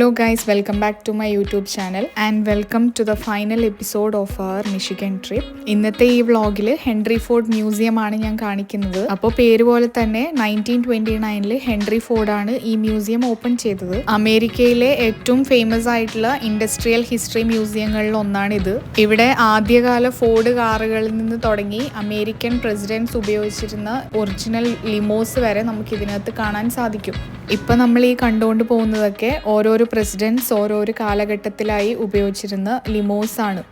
Hello guys, welcome back to my YouTube channel and welcome to the final episode of our Michigan trip. ഇന്നത്തെ ഈ വ്ളോഗിൽ Henry Ford museum ആണ് ഞാൻ കാണിക്കുന്നത്. അപ്പോൾ പേര് പോലെ തന്നെ 1929 ഹെൻറി ഫോർഡ് ആണ് ഈ മ്യൂസിയം ഓപ്പൺ ചെയ്തത്. അമേരിക്കയിലെ ഏറ്റവും ഫേമസ് ആയിട്ടുള്ള ഇൻഡസ്ട്രിയൽ ഹിസ്റ്ററി മ്യൂസിയങ്ങളിൽ ഒന്നാണിത്. ഇവിടെ ആദ്യകാല ഫോർഡ് കാറുകളിൽ നിന്ന് തുടങ്ങി അമേരിക്കൻ പ്രസിഡന്റ്സ് ഉപയോഗിച്ചിരുന്ന ഒറിജിനൽ ലിമോസ് വരെ നമുക്ക് ഇതിനകത്ത് കാണാൻ സാധിക്കും. ഇപ്പൊ നമ്മൾ ഈ കണ്ടുകൊണ്ട് പോകുന്നതൊക്കെ ഓരോരോ പ്രസിഡന്റ്സ് ഓരോരോ കാലഘട്ടത്തിലായി ഉപയോഗിച്ചിരുന്ന ലിമോസ് ആണ്.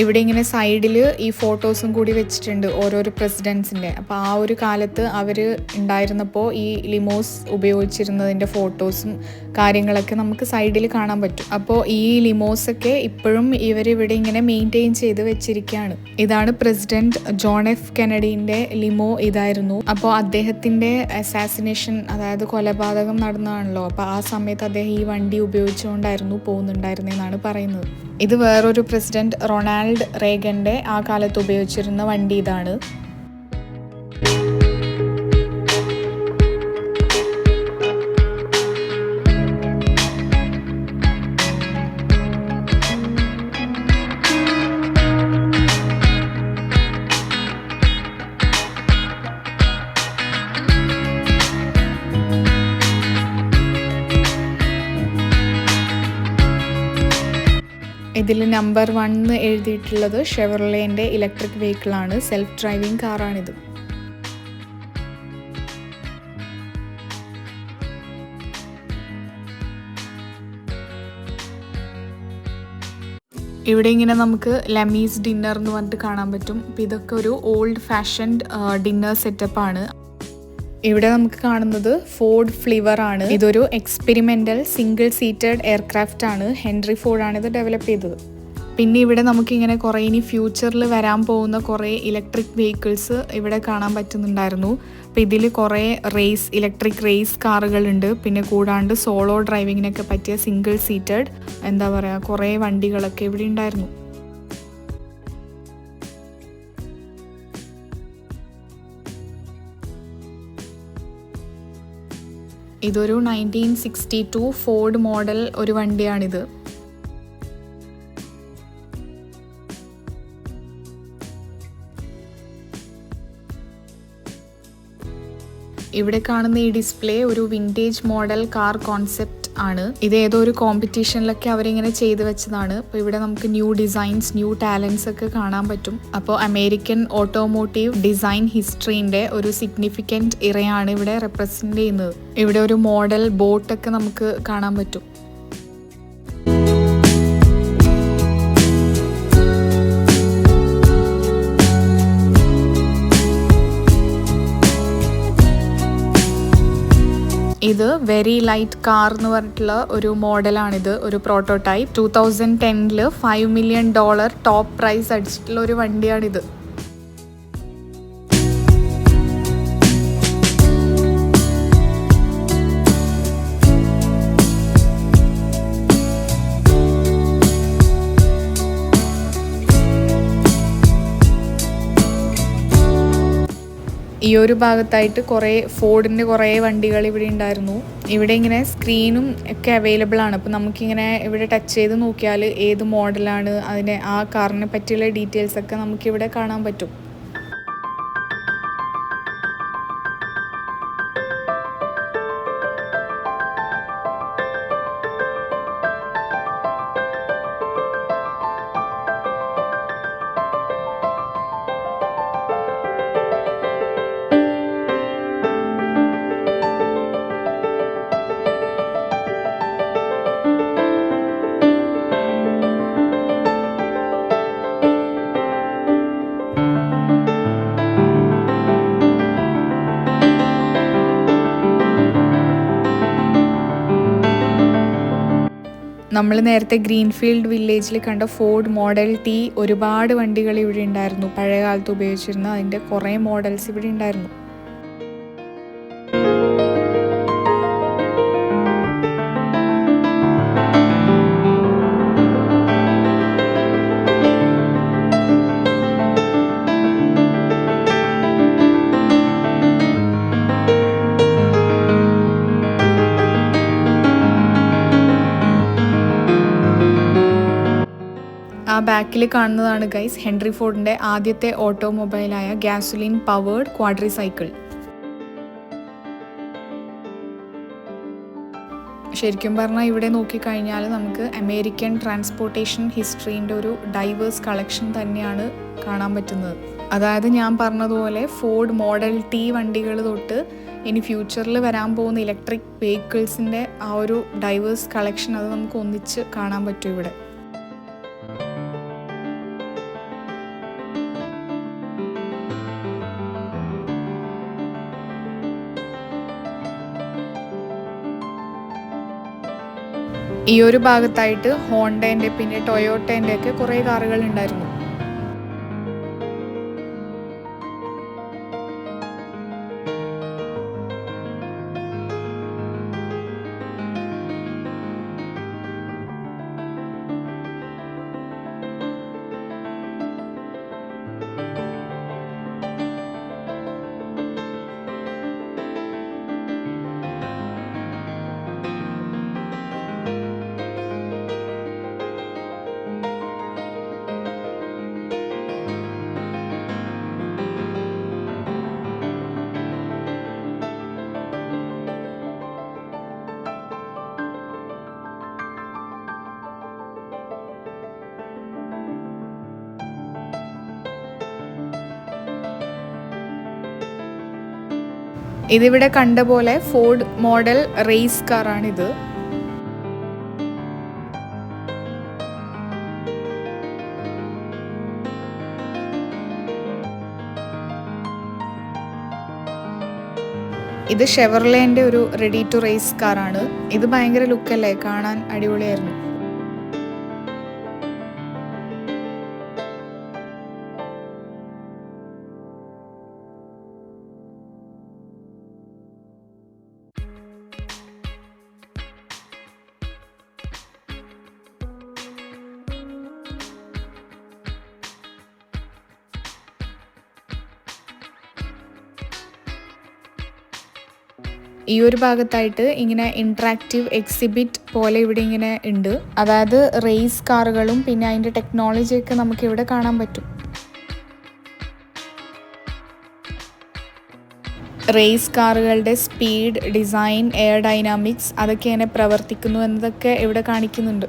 ഇവിടെ ഇങ്ങനെ സൈഡിൽ ഈ ഫോട്ടോസും കൂടി വെച്ചിട്ടുണ്ട് ഓരോരോ പ്രസിഡൻസിൻ്റെ. അപ്പോൾ ആ ഒരു കാലത്ത് അവർ ഉണ്ടായിരുന്നപ്പോൾ ഈ ലിമോസ് ഉപയോഗിച്ചിരുന്നതിൻ്റെ ഫോട്ടോസും കാര്യങ്ങളൊക്കെ നമുക്ക് സൈഡിൽ കാണാൻ പറ്റും. അപ്പോൾ ഈ ലിമോസൊക്കെ ഇപ്പോഴും ഇവരിവിടെ ഇങ്ങനെ മെയിൻറ്റെയിൻ ചെയ്ത് വെച്ചിരിക്കുകയാണ്. ഇതാണ് പ്രസിഡന്റ് ജോൺ എഫ് കെനഡീൻ്റെ ലിമോ ഇതായിരുന്നു. അപ്പോൾ അദ്ദേഹത്തിൻ്റെ അസാസിനേഷൻ, അതായത് കൊലപാതകം നടന്നതാണല്ലോ. അപ്പോൾ ആ സമയത്ത് അദ്ദേഹം ഈ വണ്ടി ഉപയോഗിച്ചുകൊണ്ടായിരുന്നു പോകുന്നുണ്ടായിരുന്നതെന്നാണ് പറയുന്നത്. ഇത് വേറൊരു പ്രസിഡന്റ് റൊണാൾഡ് റേഗന്റെ ആ കാലത്ത് ഉപയോഗിച്ചിരുന്ന വണ്ടി ഇതാണ്. ഇതിൽ നമ്പർ 1 എഴുതിയിട്ടുള്ളത് ഷെവർലേൻ്റെ ഇലക്ട്രിക് വെഹിക്കിളാണ്. സെൽഫ് ഡ്രൈവിംഗ് കാറാണിത്. ഇവിടെ ഇങ്ങനെ നമുക്ക് ലമീസ് ഡിന്നർ എന്ന് പറഞ്ഞിട്ട് കാണാൻ പറ്റും. അപ്പോൾ ഇതൊക്കെ ഒരു ഓൾഡ് ഫാഷൻഡ് ഡിന്നർ സെറ്റപ്പാണ്. ഇവിടെ നമുക്ക് കാണുന്നത് ഫോർഡ് ഫ്ലിവർ ആണ്. ഇതൊരു എക്സ്പെരിമെൻ്റൽ സിംഗിൾ സീറ്റഡ് എയർക്രാഫ്റ്റ് ആണ്. ഹെൻറി ഫോർഡ് ആണ് ഇത് ഡെവലപ്പ് ചെയ്തത്. പിന്നെ ഇവിടെ നമുക്കിങ്ങനെ കുറേ ഇനി ഫ്യൂച്ചറിൽ വരാൻ പോകുന്ന കുറേ ഇലക്ട്രിക് വെഹിക്കിൾസ് ഇവിടെ കാണാൻ പറ്റുന്നുണ്ടായിരുന്നു. അപ്പോൾ ഇതിൽ കുറേ ഇലക്ട്രിക് റേസ് കാറുകളുണ്ട്. പിന്നെ കൂടാണ്ട് സോളോ ഡ്രൈവിങ്ങിനൊക്കെ പറ്റിയ സിംഗിൾ സീറ്റഡ് കുറേ വണ്ടികളൊക്കെ ഇവിടെ ഉണ്ടായിരുന്നു. ഇതൊരു 1962 ഫോർഡ് മോഡൽ ഒരു വണ്ടിയാണിത്. ഇവിടെ കാണുന്ന ഈ ഡിസ്പ്ലേ ഒരു വിൻറ്റേജ് മോഡൽ കാർ കോൺസെപ്റ്റ് ആണ്. ഇത് ഏതോ ഒരു കോമ്പറ്റീഷനിലൊക്കെ അവരിങ്ങനെ ചെയ്തു വെച്ചതാണ്. അപ്പോൾ ഇവിടെ നമുക്ക് ന്യൂ ഡിസൈൻസ്, ന്യൂ ടാലൻസ് ഒക്കെ കാണാൻ പറ്റും. അപ്പോൾ അമേരിക്കൻ ഓട്ടോമോട്ടീവ് ഡിസൈൻ ഹിസ്റ്ററിൻ്റെ ഒരു സിഗ്നിഫിക്കൻറ്റ് ഇറയാണ് ഇവിടെ റെപ്രസെൻ്റ് ചെയ്യുന്നത്. ഇവിടെ ഒരു മോഡൽ ബോട്ടൊക്കെ നമുക്ക് കാണാൻ പറ്റും. ഇത് വെരി ലൈറ്റ് കാർ എന്ന് പറഞ്ഞിട്ടുള്ള ഒരു മോഡലാണിത്, ഒരു പ്രോട്ടോടൈപ്പ്. 2010 $5 million ടോപ്പ് പ്രൈസ് അടിച്ചിട്ടുള്ള ഒരു വണ്ടിയാണിത്. ഈ ഒരു ഭാഗത്തായിട്ട് ഫോർഡിൻ്റെ കുറേ വണ്ടികൾ ഇവിടെ ഉണ്ടായിരുന്നു. ഇവിടെ ഇങ്ങനെ സ്ക്രീനും ഒക്കെ അവൈലബിൾ ആണ്. അപ്പോൾ നമുക്കിങ്ങനെ ഇവിടെ ടച്ച് ചെയ്ത് നോക്കിയാൽ ഏത് മോഡലാണ്, ആ കാറിനെ പറ്റിയുള്ള ഡീറ്റെയിൽസ് ഒക്കെ നമുക്കിവിടെ കാണാൻ പറ്റും. നമ്മൾ നേരത്തെ ഗ്രീൻഫീൽഡ് വില്ലേജിൽ കണ്ട ഫോർഡ് മോഡൽ ടി ഒരുപാട് വണ്ടികൾ ഇവിടെ ഉണ്ടായിരുന്നു. പഴയ കാലത്ത് ഉപയോഗിച്ചിരുന്ന അതിൻ്റെ കുറേ മോഡൽസ് ഇവിടെ ഉണ്ടായിരുന്നു. ആ ബാക്കിൽ കാണുന്നതാണ് ഗൈസ് ഹെൻറി ഫോർഡിൻ്റെ ആദ്യത്തെ ഓട്ടോമൊബൈലായ ഗ്യാസുലിൻ പവേർഡ് ക്വാഡ്രി സൈക്കിൾ. ശരിക്കും പറഞ്ഞാൽ ഇവിടെ നോക്കിക്കഴിഞ്ഞാൽ നമുക്ക് അമേരിക്കൻ ട്രാൻസ്പോർട്ടേഷൻ ഹിസ്റ്ററീൻ്റെ ഒരു ഡൈവേഴ്സ് കളക്ഷൻ തന്നെയാണ് കാണാൻ പറ്റുന്നത്. അതായത് ഞാൻ പറഞ്ഞതുപോലെ ഫോർഡ് മോഡൽ ടി വണ്ടികൾ തൊട്ട് ഇനി ഫ്യൂച്ചറിൽ വരാൻ പോകുന്ന ഇലക്ട്രിക് വെഹിക്കിൾസിൻ്റെ ആ ഒരു ഡൈവേഴ്സ് കളക്ഷൻ അത് നമുക്ക് ഒന്നിച്ച് കാണാൻ പറ്റും ഇവിടെ. ഈ ഒരു ഭാഗത്തായിട്ട് ഹോണ്ടേൻ്റെ പിന്നെ ടൊയോട്ടേൻ്റെ ഒക്കെ കുറേ കാറുകൾ ഉണ്ടായിരുന്നു. ഇതിവിടെ കണ്ട പോലെ ഫോർഡ് മോഡൽ റേസ് കാറാണിത്. ഇത് ഷെവർലേൻ്റെ ഒരു റെഡി ടു റേസ് കാറാണ്. ഇത് ഭയങ്കര ലുക്കല്ലേ, കാണാൻ അടിപൊളിയായിരുന്നു. ഈ ഒരു ഭാഗത്തായിട്ട് ഇങ്ങനെ ഇൻട്രാക്റ്റീവ് എക്സിബിറ്റ് പോലെ ഇവിടെ ഇങ്ങനെ ഉണ്ട്. അതായത് റേസ് കാറുകളും പിന്നെ അതിൻ്റെ ടെക്നോളജിയൊക്കെ നമുക്ക് ഇവിടെ കാണാൻ പറ്റും. റേസ് കാറുകളുടെ സ്പീഡ്, ഡിസൈൻ, എയർ ഡൈനാമിക്സ് അതൊക്കെ എങ്ങനെ പ്രവർത്തിക്കുന്നു എന്നതൊക്കെ ഇവിടെ കാണിക്കുന്നുണ്ട്.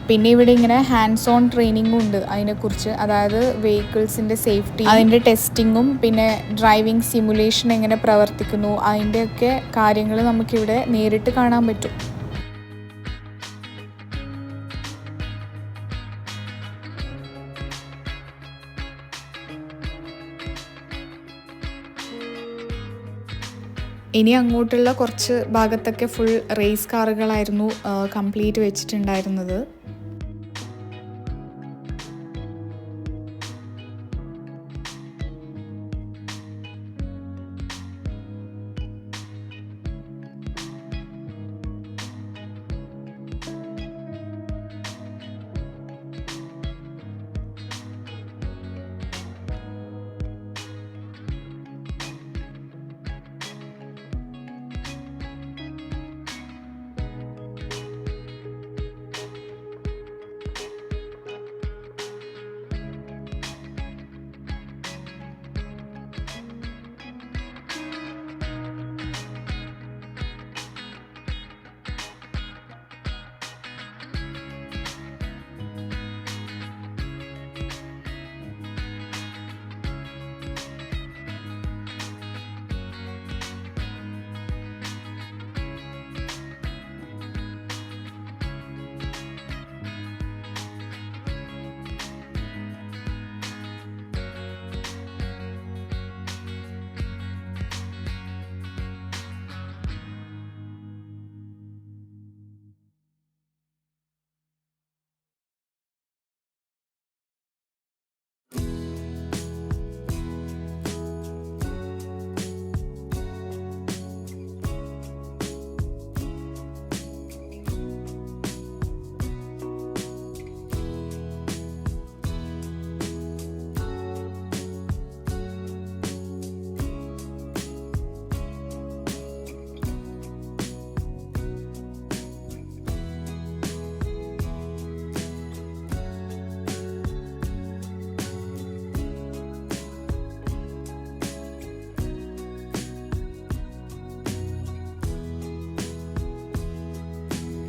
പിന്നെ ഇവിടെ ഇങ്ങനെ ഹാൻഡ്സ് ഓൺ ട്രെയിനിങ്ങും ഉണ്ട് അതിനെക്കുറിച്ച്. അതായത് വെഹിക്കിൾസിൻ്റെ സേഫ്റ്റി, അതിൻ്റെ ടെസ്റ്റിങ്ങും പിന്നെ ഡ്രൈവിംഗ് സിമുലേഷൻ എങ്ങനെ പ്രവർത്തിക്കുന്നു അതിൻ്റെയൊക്കെ കാര്യങ്ങൾ നമുക്കിവിടെ നേരിട്ട് കാണാൻ പറ്റും. ഇനി അങ്ങോട്ടുള്ള കുറച്ച് ഭാഗത്തൊക്കെ ഫുൾ റേസ് കാറുകളായിരുന്നു കംപ്ലീറ്റ് വെച്ചിട്ടുണ്ടായിരുന്നത്.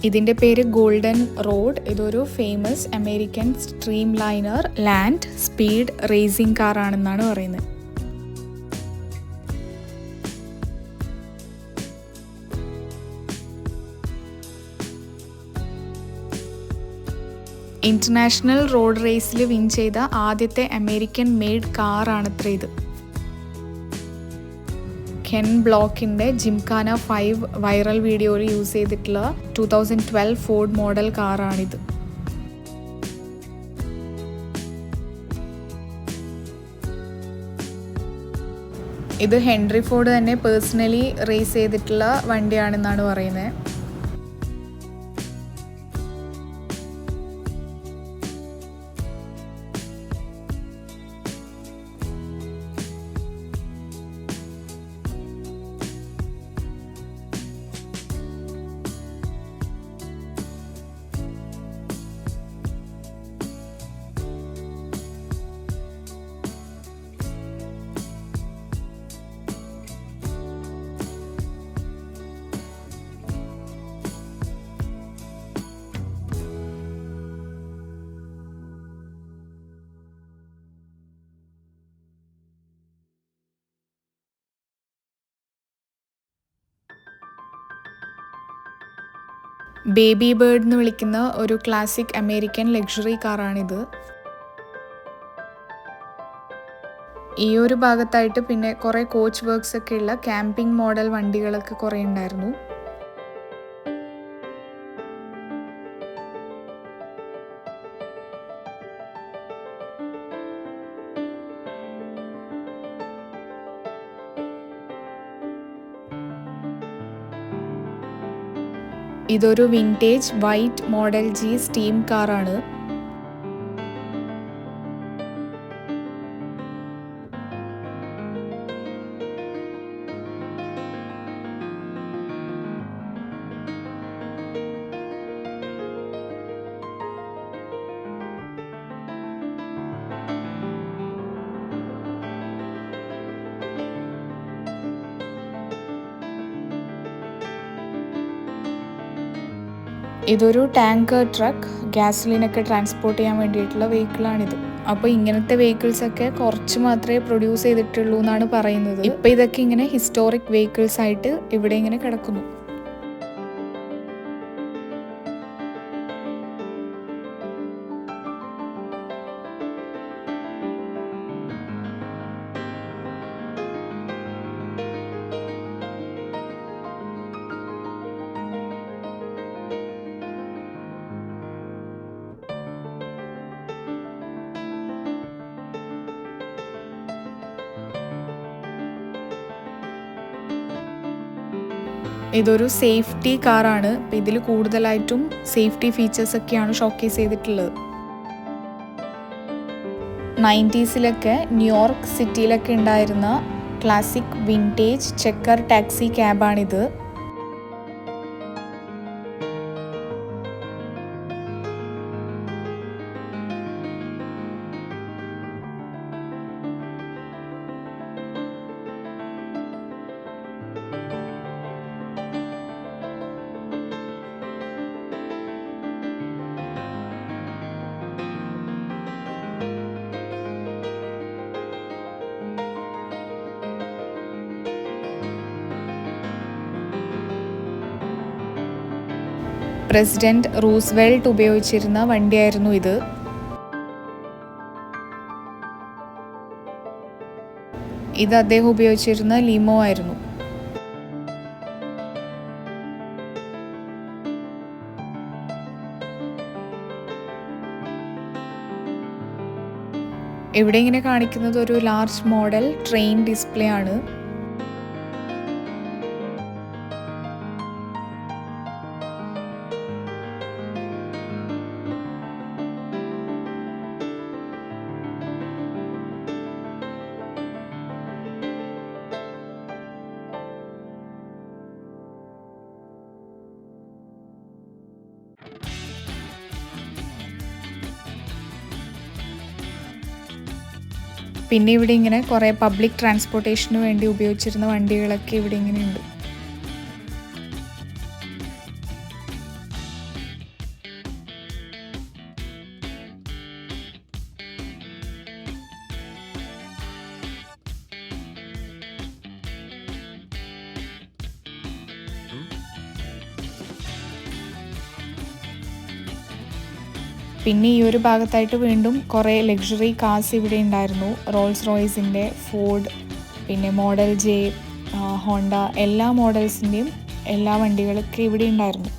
ഇതിൻ്റെ പേര് ഗോൾഡൻ റോഡ്. ഇതൊരു famous American streamliner land speed racing car ആണെന്നാണ് പറയുന്നത്. ഇന്റർനാഷണൽ റോഡ് റേസിൽ വിൻ ചെയ്ത ആദ്യത്തെ അമേരിക്കൻ മെയ്ഡ് കാറാണത്ര ഇത്. കെൻ ബ്ലോക്കിൻ്റെ ജിംഖാന 5 വൈറൽ വീഡിയോയിൽ യൂസ് ചെയ്തിട്ടുള്ള 2012 ഫോർഡ് മോഡൽ കാറാണിത്. ഇത് ഹെൻറി ഫോർഡ് തന്നെ പേഴ്സണലി റേസ് ചെയ്തിട്ടുള്ള വണ്ടിയാണെന്നാണ് പറയുന്നത്. ബേബി ബേർഡ് എന്ന് വിളിക്കുന്ന ഒരു ക്ലാസിക് അമേരിക്കൻ ലക്ഷറി കാറാണിത്. ഈ ഒരു ഭാഗത്തായിട്ട് പിന്നെ കുറേ കോച്ച് വർക്ക്സ് ഒക്കെ ഉള്ള ക്യാമ്പിംഗ് മോഡൽ വണ്ടികളൊക്കെ കുറേ ഉണ്ടായിരുന്നു. ഇതൊരു vintage white model G steam കാറാണ്. ഇതൊരു ടാങ്കർ ട്രക്ക്, ഗ്യാസോലിനൊക്കെ ട്രാൻസ്പോർട്ട് ചെയ്യാൻ വേണ്ടിയിട്ടുള്ള വെഹിക്കിളാണിത്. അപ്പോൾ ഇങ്ങനത്തെ വെഹിക്കിൾസൊക്കെ കുറച്ച് മാത്രമേ പ്രൊഡ്യൂസ് ചെയ്തിട്ടുള്ളൂ എന്നാണ് പറയുന്നത്. ഇപ്പോൾ ഇതൊക്കെ ഇങ്ങനെ ഹിസ്റ്റോറിക് വെഹിക്കിൾസ് ആയിട്ട് ഇവിടെ ഇങ്ങനെ കിടക്കുന്നു. ഇതൊരു സേഫ്റ്റി കാറാണ്. ഇതിൽ കൂടുതലായിട്ടും സേഫ്റ്റി ഫീച്ചേഴ്സ് ഒക്കെയാണ് ഷോക്കേസ് ചെയ്തിട്ടുള്ളത്. 90s ന്യൂയോർക്ക് സിറ്റിയിലൊക്കെ ഉണ്ടായിരുന്ന ക്ലാസിക് വിൻറ്റേജ് ചെക്കർ ടാക്സി ക്യാബാണിത്. പ്രസിഡന്റ് റൂസ്വെൽറ്റ് ഉപയോഗിച്ചിരുന്ന വണ്ടിയായിരുന്നു ഇത്. ഇത് അദ്ദേഹം ഉപയോഗിച്ചിരുന്ന ലിമോ ആയിരുന്നു. ഇവിടെ ഇങ്ങനെ കാണിക്കുന്നത് ഒരു ലാർജ് മോഡൽ ട്രെയിൻ ഡിസ്പ്ലേ ആണ്. പിന്നെ ഇവിടെ ഇങ്ങനെ കുറേ പബ്ലിക് ട്രാൻസ്പോർട്ടേഷന് വേണ്ടി ഉപയോഗിച്ചിരുന്ന വണ്ടികളൊക്കെ ഇവിടെ ഇങ്ങനെയുണ്ട്. പിന്നെ ഈ ഒരു ഭാഗത്തായിട്ട് വീണ്ടും കുറേ ലക്ഷറി കാർസ് ഇവിടെ ഉണ്ടായിരുന്നു. റോൾസ് റോയ്സിൻ്റെ, ഫോർഡ്, പിന്നെ മോഡൽ ജെ, ഹോണ്ട, എല്ലാ മോഡൽസിൻ്റെയും എല്ലാ വണ്ടികളൊക്കെ ഇവിടെ ഉണ്ടായിരുന്നു.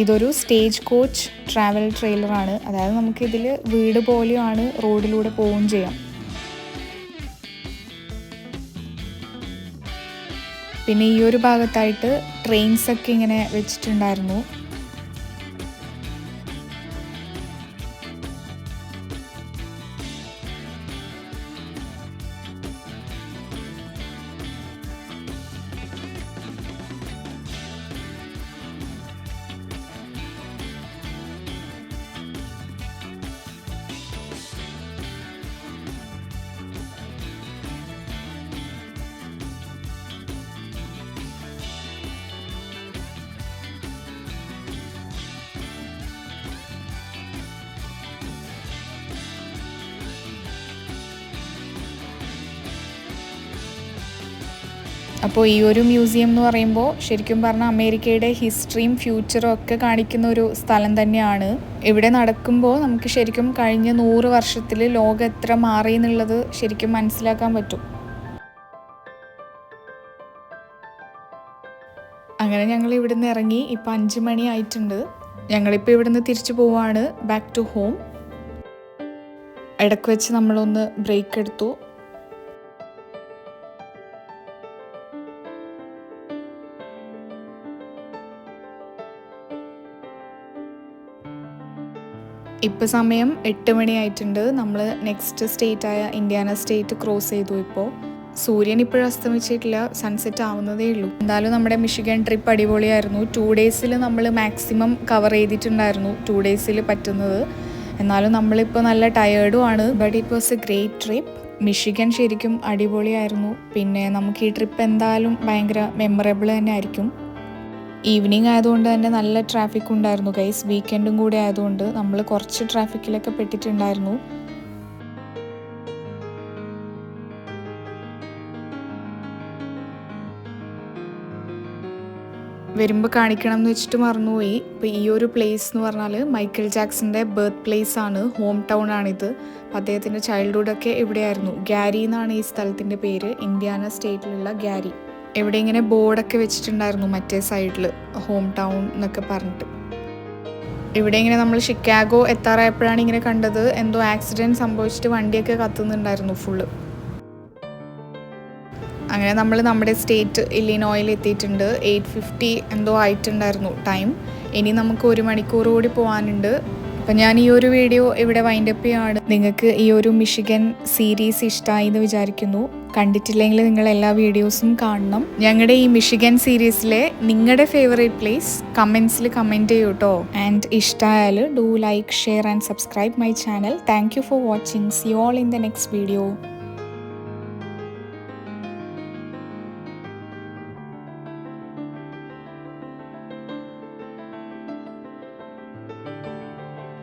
ഇതൊരു സ്റ്റേജ് കോച്ച് ട്രാവൽ ട്രെയിലറാണ്. അതായത് നമുക്കിതിൽ വീട് പോലെയാണ്, റോഡിലൂടെ പോവുകയും ചെയ്യാം. പിന്നെ ഈ ഒരു ഭാഗത്തായിട്ട് ട്രെയിൻസൊക്കെ ഇങ്ങനെ വെച്ചിട്ടുണ്ടായിരുന്നു. അപ്പോൾ ഈ ഒരു മ്യൂസിയം എന്ന് പറയുമ്പോൾ ശരിക്കും പറഞ്ഞാൽ അമേരിക്കയുടെ ഹിസ്റ്ററിയും ഫ്യൂച്ചറും ഒക്കെ കാണിക്കുന്ന ഒരു സ്ഥലം തന്നെയാണ്. ഇവിടെ നടക്കുമ്പോൾ നമുക്ക് ശരിക്കും കഴിഞ്ഞ 100 വർഷത്തിൽ ലോകം എത്ര മാറി എന്നുള്ളത് ശരിക്കും മനസ്സിലാക്കാൻ പറ്റും. അങ്ങനെ ഞങ്ങൾ ഇവിടുന്ന് ഇറങ്ങി. ഇപ്പോൾ 5 മണി ആയിട്ടുണ്ട്. ഞങ്ങളിപ്പോൾ ഇവിടുന്ന് തിരിച്ചു പോവാണ് ബാക്ക് ടു ഹോം. ഇടയ്ക്ക് വെച്ച് നമ്മളൊന്ന് ബ്രേക്ക് എടുത്തു. ഇപ്പോൾ സമയം 8 മണി ആയിട്ടുണ്ട്. നമ്മൾ നെക്സ്റ്റ് സ്റ്റേറ്റായ ഇന്ത്യാന സ്റ്റേറ്റ് ക്രോസ് ചെയ്തു. ഇപ്പോൾ സൂര്യൻ ഇപ്പോഴും അസ്തമിച്ചിട്ടില്ല, സൺസെറ്റ് ആവുന്നതേ ഉള്ളൂ. എന്തായാലും നമ്മുടെ മിഷിഗൺ ട്രിപ്പ് അടിപൊളിയായിരുന്നു. 2 ഡേയ്സിൽ നമ്മൾ മാക്സിമം കവർ ചെയ്തിട്ടുണ്ടായിരുന്നു, 2 ഡേയ്സിൽ പറ്റുന്നത്. എന്നാലും നമ്മളിപ്പോൾ നല്ല ടയേർഡും ആണ്. But it was A great trip. Michigan ശരിക്കും അടിപൊളിയായിരുന്നു. പിന്നെ നമുക്ക് ഈ ട്രിപ്പ് എന്തായാലും ഭയങ്കര മെമ്മറബിൾ തന്നെ ആയിരിക്കും. ഈവനിങ് ആയതുകൊണ്ട് തന്നെ നല്ല ട്രാഫിക് ഉണ്ടായിരുന്നു ഗൈസ്. വീക്കെൻഡും കൂടി ആയതുകൊണ്ട് നമ്മൾ കുറച്ച് ട്രാഫിക്കിലൊക്കെ പെട്ടിട്ടുണ്ടായിരുന്നു. വരുമ്പോൾ കാണിക്കണം എന്ന് വെച്ചിട്ട് മറന്നുപോയി. ഇപ്പോൾ ഈ ഒരു പ്ലേസ് എന്ന് പറഞ്ഞാൽ മൈക്കിൾ ജാക്സന്റെ ബർത്ത് പ്ലേസ് ആണ്, ഹോം ടൗൺ ആണിത്. അദ്ദേഹത്തിൻ്റെ ചൈൽഡ്ഹുഡൊക്കെ ഇവിടെയായിരുന്നു. ഗാരി എന്നാണ് ഈ സ്ഥലത്തിൻ്റെ പേര്, ഇന്ത്യാന സ്റ്റേറ്റിലുള്ള ഗാരി. ഇവിടെ ഇങ്ങനെ ബോർഡൊക്കെ വെച്ചിട്ടുണ്ടായിരുന്നു മറ്റേ സൈഡിൽ, ഹോം ടൗൺ എന്നൊക്കെ പറഞ്ഞിട്ട്. ഇവിടെ ഇങ്ങനെ നമ്മൾ ഷിക്കാഗോ എത്താറായപ്പോഴാണ് ഇങ്ങനെ കണ്ടത്, എന്തോ ആക്സിഡൻറ്റ് സംഭവിച്ചിട്ട് വണ്ടിയൊക്കെ കത്തുന്നുണ്ടായിരുന്നു ഫുള്ള്. അങ്ങനെ നമ്മൾ നമ്മുടെ സ്റ്റേറ്റ് ഇല്ലിനോയിൽ എത്തിയിട്ടുണ്ട്. 8:50 എന്തോ ആയിട്ടുണ്ടായിരുന്നു ടൈം. ഇനി നമുക്ക് 1 മണിക്കൂർ കൂടി പോകാനുണ്ട്. അപ്പം ഞാൻ ഈ ഒരു വീഡിയോ ഇവിടെ വൈൻഡപ്പ് ചെയ്യാണ്. നിങ്ങൾക്ക് ഈ ഒരു മിഷിഗൺ സീരീസ് ഇഷ്ടമായി എന്ന് വിചാരിക്കുന്നു. കണ്ടിട്ടില്ലെങ്കിൽ നിങ്ങൾ എല്ലാ വീഡിയോസും കാണണം. ഞങ്ങളുടെ ഈ മിഷിഗൺ സീരീസിലെ നിങ്ങളുടെ ഫേവറേറ്റ് പ്ലേസ് കമൻസിൽ കമൻറ്റ് ചെയ്യൂ കേട്ടോ. ആൻഡ് ഇഷ്ടമായാൽ do like, share and subscribe my channel. Thank you for watching. See you all in the next video.